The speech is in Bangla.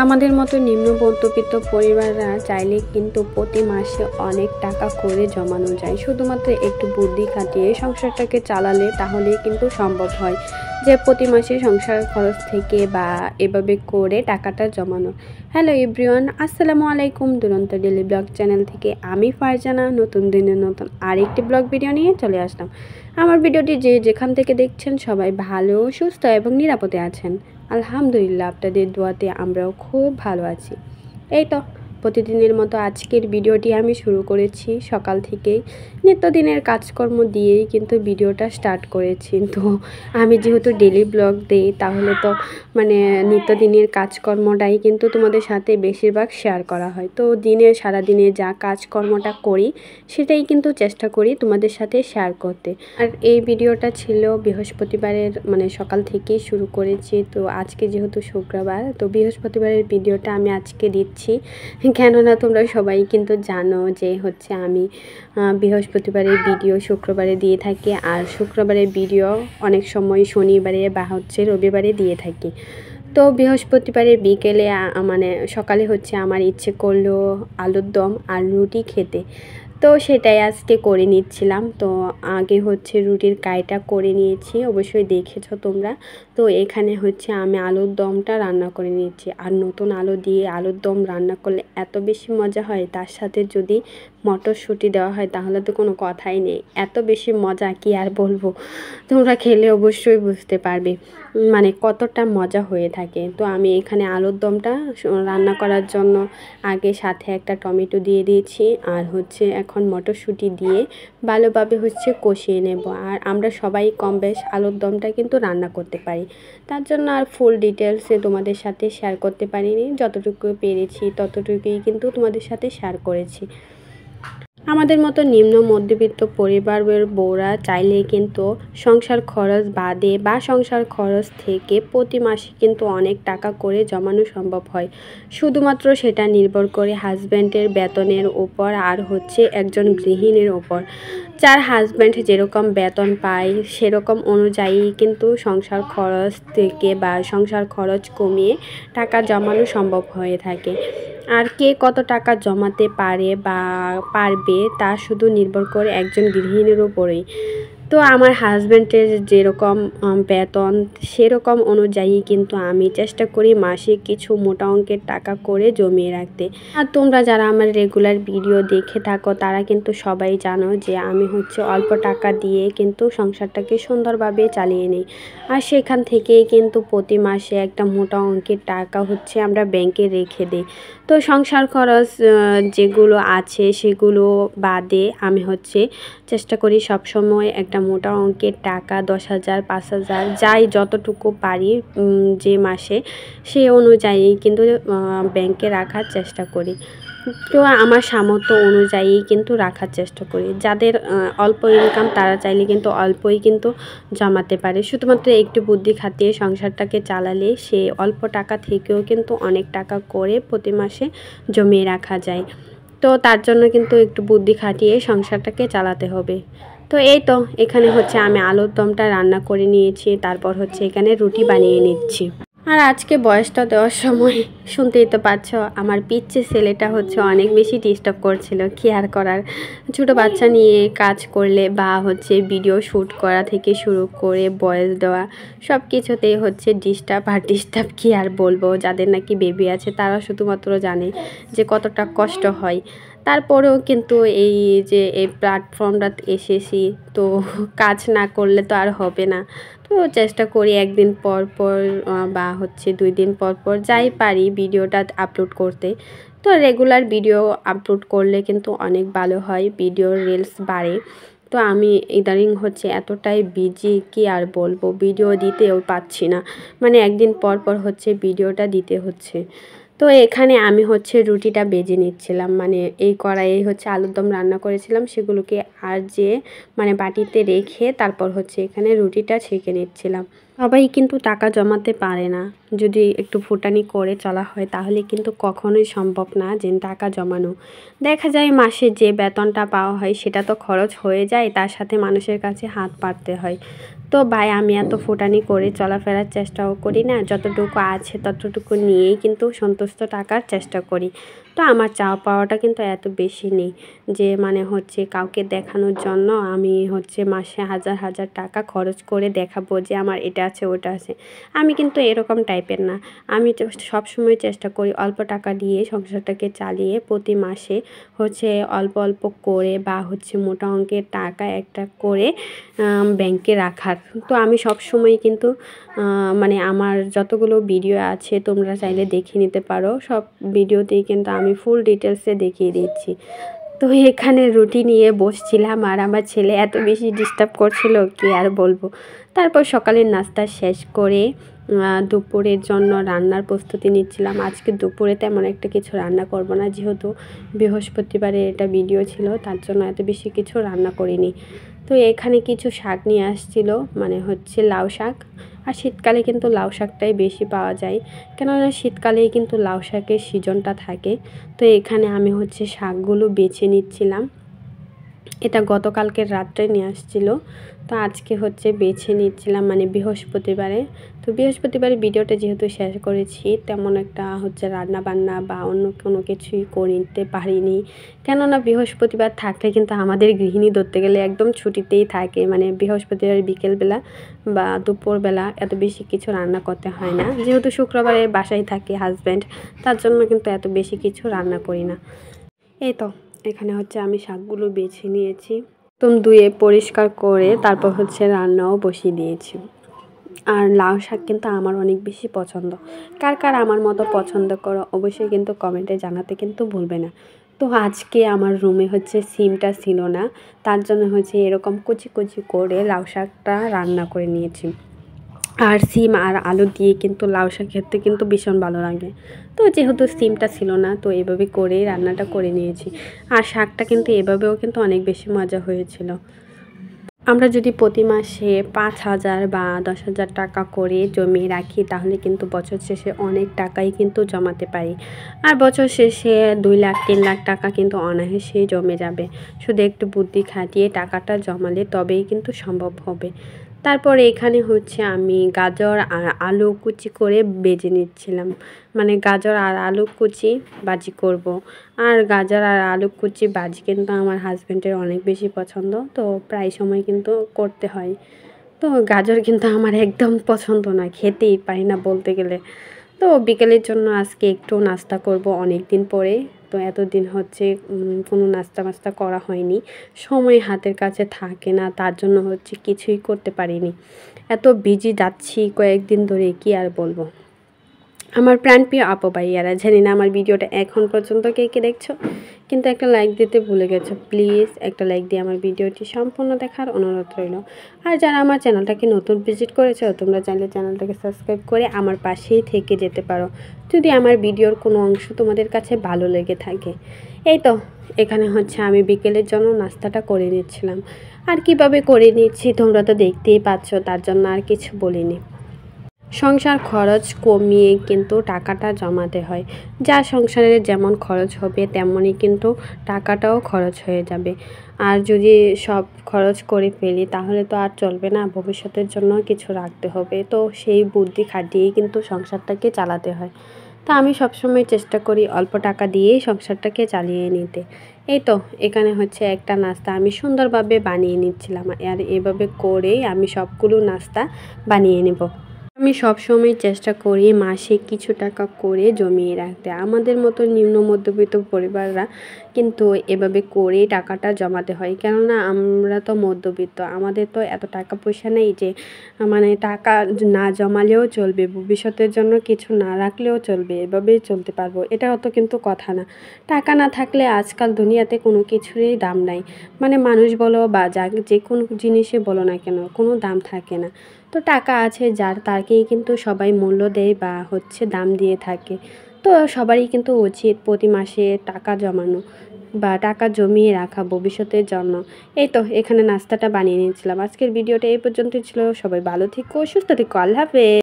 আমাদের মতো নিম্ন মধ্যবিত্ত পরিবাররা চাইলে কিন্তু প্রতি মাসে অনেক টাকা করে জমানো যায়। শুধুমাত্র একটু বুদ্ধি খাটিয়ে সংসারটাকে চালালে তাহলেই কিন্তু সম্ভব হয় যে প্রতি মাসে সংসার খরচ থেকে বা এভাবে করে টাকাটা জমানো। হ্যালো এভরিওয়ান, আসসালামু আলাইকুম। দুরন্ত ডেলি ব্লগ চ্যানেল থেকে আমি ফারজানা নতুন দিনের নতুন আরেকটি ব্লগ ভিডিও নিয়ে চলে আসলাম। আমার ভিডিওটি যে যেখান থেকে দেখছেন সবাই ভালো, সুস্থ এবং নিরাপদে আছেন। আলহামদুলিল্লাহ, আপনাদের দোয়াতে আমরাও খুব ভালো আছি। এই তো প্রতিদিনের মতো আজকের ভিডিওটি আমি শুরু করেছি সকাল থেকেই নিত্যদিনের কাজকর্ম দিয়েই কিন্তু ভিডিওটা স্টার্ট করেছি। তো আমি যেহেতু ডেলি ব্লগ দিই তাহলে তো নিত্যদিনের কাজকর্মটাই কিন্তু তোমাদের সাথে বেশিরভাগ শেয়ার করা হয়। তো সারাদিনে যা কাজকর্মটা করি সেটাই কিন্তু চেষ্টা করি তোমাদের সাথে শেয়ার করতে। আর এই ভিডিওটা ছিল বৃহস্পতিবারের সকাল থেকেই শুরু করেছি। তো আজকে যেহেতু শুক্রবার, তো বৃহস্পতিবারের ভিডিওটা আমি আজকে দিচ্ছি, কেননা তোমরা সবাই কিন্তু জানো যে আমি বৃহস্পতিবারের ভিডিও শুক্রবারে দিয়ে থাকি, আর শুক্রবারের ভিডিও অনেক সময় শনিবারে বা রবিবারে দিয়ে থাকি। তো বৃহস্পতিবারের বিকেলে সকালে আমার ইচ্ছে করলো আলুর দম আর রুটি খেতে। তো সেটাই আজকে করে নিচ্ছিলাম। তো আগে রুটির কাইটা করে নিয়েছি, অবশ্যই দেখেছো তোমরা। তো এখানে আমি আলুর দমটা রান্না করে নিয়েছি। আর নতুন আলু দিয়ে আলুর দম রান্না করলে এত বেশি মজা হয়, তার সাথে যদি মটরশুঁটি দেওয়া হয় তাহলে তো কোনো কথাই নেই। এত বেশি মজা কি আর বলবো, তোমরা খেলে অবশ্যই বুঝতে পারবে কতটা মজা হয়ে থাকে। তো আমি এখানে আলুর দমটা রান্না করার জন্য আগে সাথে একটা টমেটো দিয়ে দিয়েছি, আর এখন মটরশুঁটি দিয়ে ভালোভাবে কষিয়ে নেব। আর আমরা সবাই কম বেশ আলুর দমটা কিন্তু রান্না করতে পারি, তার জন্য আর ফুল ডিটেলসে তোমাদের সাথে শেয়ার করতে পারিনি। যতটুকু পেরেছি ততটুকুই কিন্তু তোমাদের সাথে শেয়ার করেছি। আমাদের মতো নিম্ন মধ্যবিত্ত পরিবারের বউরা চাইলে কিন্তু সংসার খরচ বাদে বা সংসার খরচ থেকে প্রতি মাসে কিন্তু অনেক টাকা করে জমানো সম্ভব হয়। শুধুমাত্র সেটা নির্ভর করে হাজব্যান্ডের বেতনের ওপর আর একজন গৃহিণীর ওপর। যার হাজব্যান্ড যেরকম বেতন পায় সেরকম অনুযায়ী কিন্তু সংসার খরচ থেকে বা সংসার খরচ কমিয়ে টাকা জমানো সম্ভব হয়ে থাকে। আর কে কত টাকা জমাতে পারে বা পারবে তা শুধু নির্ভর করে একজন গৃহিণীর উপরেই। তো আমার হাজব্যান্ডের যেরকম বেতন সেরকম অনুযায়ী কিন্তু আমি চেষ্টা করি মাসে কিছু মোটা অঙ্কের টাকা করে জমিয়ে রাখতে। আর তোমরা যারা আমার রেগুলার ভিডিও দেখে থাকো তারা কিন্তু সবাই জানো যে আমি অল্প টাকা দিয়ে কিন্তু সংসারটাকে সুন্দরভাবে চালিয়ে নিই। আর সেখান থেকেই কিন্তু প্রতি মাসে একটা মোটা অঙ্কের টাকা আমরা ব্যাংকে রেখে দিই। তো সংসার খরচ যেগুলো আছে সেগুলো বাদে আমি চেষ্টা করি সবসময় একটা মোটা অঙ্কের টাকা 10,000 5,000 যাই যতটুকু পারি যে মাসে সেই অনুযায়ী কিন্তু ব্যাংকে রাখার চেষ্টা করি। তো আমার সামর্থ্য অনুযায়ী কিন্তু রাখার চেষ্টা করি। যাদের অল্প ইনকাম তারা চাইলে কিন্তু অল্পই কিন্তু জমাতে পারে। শুধুমাত্র একটু বুদ্ধি খাটিয়ে সংসারটাকে চালালে সে অল্প টাকা থেকেও কিন্তু অনেক টাকা করে প্রতি মাসে জমিয়ে রাখা যায়। তো তার জন্য কিন্তু একটু বুদ্ধি খাটিয়ে সংসারটাকে চালাতে হবে। তো এই তো এখানে আমি আলুর দমটা রান্না করে নিয়েছি, তারপর এখানে রুটি বানিয়ে নিচ্ছি। আর আজকে বয়সটা দেওয়ার সময় শুনতেই তো পাচ্ছ আমার পিচ্চি ছেলেটা অনেক বেশি ডিস্টার্ব করছিল। কি আর করার, ছোটো বাচ্চা নিয়ে কাজ করলে বা ভিডিও শ্যুট করা থেকে শুরু করে ভয়েস দেওয়া সব কিছুতেই ডিস্টার্ব কি আর বলবো। যাদের নাকি বেবি আছে তারা শুধুমাত্র জানে যে কতটা কষ্ট হয়। তারপরেও কিন্তু এই যে এই প্ল্যাটফর্মটাতে এসেছি, তো কাজ না করলে তো আর হবে না। তো চেষ্টা করি একদিন পর পর বা 2 দিন পর পর যাই পারি ভিডিওটা আপলোড করতে। তো রেগুলার ভিডিও আপলোড করলে কিন্তু অনেক ভালো হয়, ভিডিওর রিলস বাড়ে। তো আমি ইদানিং এতটাই বিজি কি আর বলবো, ভিডিও দিতেও পাচ্ছি না, একদিন পর পর ভিডিওটা দিতে হচ্ছে। তো এখানে আমি হচ্ছে রুটিটা বেজে নিচ্ছিলাম, মানে এই কড়াইয়ে হচ্ছে আলুর দম রান্না করেছিলাম, সেগুলোকে আর যে মানে বাটিতে রেখে তারপর হচ্ছে এখানে রুটিটা ছেঁকে নিচ্ছিলাম। সবাই কিন্তু টাকা জমাতে পারে না, যদি একটু ফুটানি করে চলা হয় তাহলে কিন্তু কখনোই সম্ভব না যে টাকা জমানো। দেখা যায় মাসে যে বেতনটা পাওয়া হয় সেটা তো খরচ হয়ে যায়, তার সাথে মানুষের কাছে হাত পাততে হয়। তো ভাই আমি এত ফুটানি করে চলাফেরার চেষ্টাও করি না, যতটুকু আছে ততটুকু নিয়েই কিন্তু সন্তুষ্ট থাকার চেষ্টা করি। তো আমার চাওয়া পাওয়াটা কিন্তু এত বেশি নেই যে মানে হচ্ছে কাউকে দেখানোর জন্য আমি হচ্ছে মাসে হাজার হাজার টাকা খরচ করে দেখাবো যে আমার এটা আছে ওটা আছে। আমি কিন্তু এরকম টাইপের না। আমি সবসময় চেষ্টা করি অল্প টাকা দিয়ে সংসারটাকে চালিয়ে প্রতি মাসে হচ্ছে অল্প অল্প করে বা হচ্ছে মোটা অঙ্কের টাকা একটা করে ব্যাংকে রাখার। তো আমি সবসময় কিন্তু মানে আমার যতগুলো ভিডিও আছে তোমরা চাইলে দেখে নিতে পারো, সব ভিডিওতেই কিন্তু আমি ফুল ডিটেলসে দেখিয়ে দিচ্ছি। তো এখানে রুটি নিয়ে বসছিলাম আর আমার ছেলে এত বেশি ডিস্টার্ব করছিল কি আর বলবো। তারপর সকালের নাস্তা শেষ করে দুপুরের জন্য রান্নার প্রস্তুতি নিচ্ছিলাম। আজকে দুপুরে তেমন একটা কিছু রান্না করব না, যেহেতু বৃহস্পতিবারে এটা ভিডিও ছিল, তার জন্য এত বেশি কিছু রান্না করিনি। তো এখানে কিছু শাক নিয়ে আসছিল, মানে হচ্ছে লাউ শাক। আর শীতকালে কিন্তু লাউ শাকটাই বেশি পাওয়া যায়, কেননা শীতকালেই কিন্তু লাউ শাকের সিজনটা থাকে। তো এখানে আমি হচ্ছে শাকগুলো বেছে নিচ্ছিলাম। এটা গতকালকের রাত্রে নিয়ে আসছিল, তো আজকে হচ্ছে বেছে নিচ্ছিলাম, মানে বৃহস্পতিবারে। তো বৃহস্পতিবারে ভিডিওটা যেহেতু শেষ করেছি, তেমন একটা হচ্ছে রান্না বান্না বা অন্য কোনো কিছুই করতে পারিনি, কেননা বৃহস্পতিবার থাকলে কিন্তু আমাদের গৃহিণী ধরতে গেলে একদম ছুটিতেই থাকে, মানে বৃহস্পতিবার বিকেলবেলা বা দুপুরবেলা এত বেশি কিছু রান্না করতে হয় না, যেহেতু শুক্রবারে বাসায় থাকে হাজব্যান্ড, তার জন্য কিন্তু এত বেশি কিছু রান্না করি না। এই তো এখানে হচ্ছে আমি শাকগুলো বেছে নিয়েছি, ধুয়ে পরিষ্কার করে তারপর হচ্ছে রান্নাও বসিয়ে দিয়েছি। আর লাউ শাক কিন্তু আমার অনেক বেশি পছন্দ। কার কার আমার মতো পছন্দ করো অবশ্যই কিন্তু কমেন্টে জানাতে কিন্তু ভুলবে না। তো আজকে আমার রুমে হচ্ছে সিমটা ছিল না, তার জন্য হচ্ছে এরকম কুচি কুচি করে লাউ শাকটা রান্না করে নিয়েছি। আর সিম আর আলু দিয়ে কিন্তু লাউ শাক খেতে কিন্তু ভীষণ ভালো লাগে। তো যেহেতু সিমটা ছিল না, তো এভাবে করেই রান্নাটা করে নিয়েছি। আর শাকটা কিন্তু এভাবেও কিন্তু অনেক বেশি মজা হয়েছিল। আমরা যদি প্রতি মাসে 5,000 বা 10,000 টাকা করে জমিয়ে রাখি, তাহলে কিন্তু বছর শেষে অনেক টাকাই কিন্তু জমাতে পারি। আর বছর শেষে 2 লাখ 3 লাখ টাকা কিন্তু অনায়াসেই জমে যাবে। শুধু একটু বুদ্ধি খাটিয়ে টাকাটা জমালে তবেই কিন্তু সম্ভব হবে। তারপর এখানে হচ্ছে আমি গাজর আর আলু কুচি করে বেজে নিচ্ছিলাম, মানে গাজর আর আলু কুচি ভাজি করব। আর গাজর আর আলু কুচি ভাজি কিন্তু আমার হাজব্যান্ডের অনেক বেশি পছন্দ, তো প্রায় সময় কিন্তু করতে হয়। তো গাজর কিন্তু আমার একদম পছন্দ না, খেতেই পারি না বলতে গেলে। তো বিকেলের জন্য আজকে একটু নাস্তা করব অনেক দিন পরে। তো এতদিন হচ্ছে কোনো নাস্তা করা হয়নি, সময় হাতের কাছে থাকে না, তার জন্য হচ্ছে কিছুই করতে পারিনি। এত বিজি যাচ্ছি কয়েকদিন ধরে, কি আর বলবো। আমার প্রাণপ্রিয় আপু ভাইয়ারা, জানি না আমার ভিডিওটা এখন পর্যন্ত কে কে দেখছো, কিন্তু একটা লাইক দিতে ভুলে গেছো। প্লিজ একটা লাইক দিয়ে আমার ভিডিওটি সম্পূর্ণ দেখার অনুরোধ রইল। আর যারা আমার চ্যানেলটাকে নতুন ভিজিট করেছো, তোমরা চাইলে চ্যানেলটাকে সাবস্ক্রাইব করে আমার পাশেই থেকে যেতে পারো, যদি আমার ভিডিওর কোনো অংশ তোমাদের কাছে ভালো লেগে থাকে। এই তো এখানে হচ্ছে আমি বিকেলের জন্য নাস্তাটা করে নিচ্ছিলাম। আর কিভাবে করে নিচ্ছি তোমরা তো দেখতেই পাচ্ছ, তার জন্য আর কিছু বলিনি। সংসার খরচ কমিয়ে কিন্তু টাকাটা জমাতে হয়। যা সংসারে যেমন খরচ হবে তেমনই কিন্তু টাকাটাও খরচ হয়ে যাবে। আর যদি সব খরচ করে ফেলি তাহলে তো আর চলবে না, ভবিষ্যতের জন্য কিছু রাখতে হবে। তো সেই বুদ্ধি খাটিয়েই কিন্তু সংসারটাকে চালাতে হয়। তো আমি সবসময় চেষ্টা করি অল্প টাকা দিয়েই সংসারটাকে চালিয়ে নিতে। এই তো এখানে হচ্ছে একটা নাস্তা আমি সুন্দরভাবে বানিয়ে নিচ্ছিলাম, আর এভাবে করেই আমি সবগুলো নাস্তা বানিয়ে নেব। আমি সবসময় চেষ্টা করি মাসে কিছু টাকা করে জমিয়ে রাখতে। আমাদের মতো নিম্ন মধ্যবিত্ত পরিবাররা কিন্তু এভাবে করেই টাকাটা জমাতে হয়, কেননা আমরা তো মধ্যবিত্ত, আমাদের তো এত টাকা পয়সা নেই যে মানে টাকা না জমালেও চলবে, ভবিষ্যতের জন্য কিছু না রাখলেও চলবে, এভাবেই চলতে পারবো, এটা অত কিন্তু কথা না। টাকা না থাকলে আজকাল দুনিয়াতে কোনো কিছুরই দাম নাই, মানে মানুষ বলো বা যে কোনো জিনিসে বলো না কেন, কোনো দাম থাকে না। তো টাকা আছে যার, তাকেই কিন্তু সবাই মূল্য দেয় বা হচ্ছে দাম দিয়ে থাকে। তো সবারই কিন্তু উচিত প্রতি মাসে টাকা জমানো বা টাকা জমিয়ে রাখা ভবিষ্যতের জন্য। এই তো এখানে নাস্তাটা বানিয়ে নিয়েছিলাম। আজকের ভিডিওটা এই পর্যন্তই ছিল। সবাই ভালো থেকো, সুস্থ থেকো। আল্লাহ হাফেজ।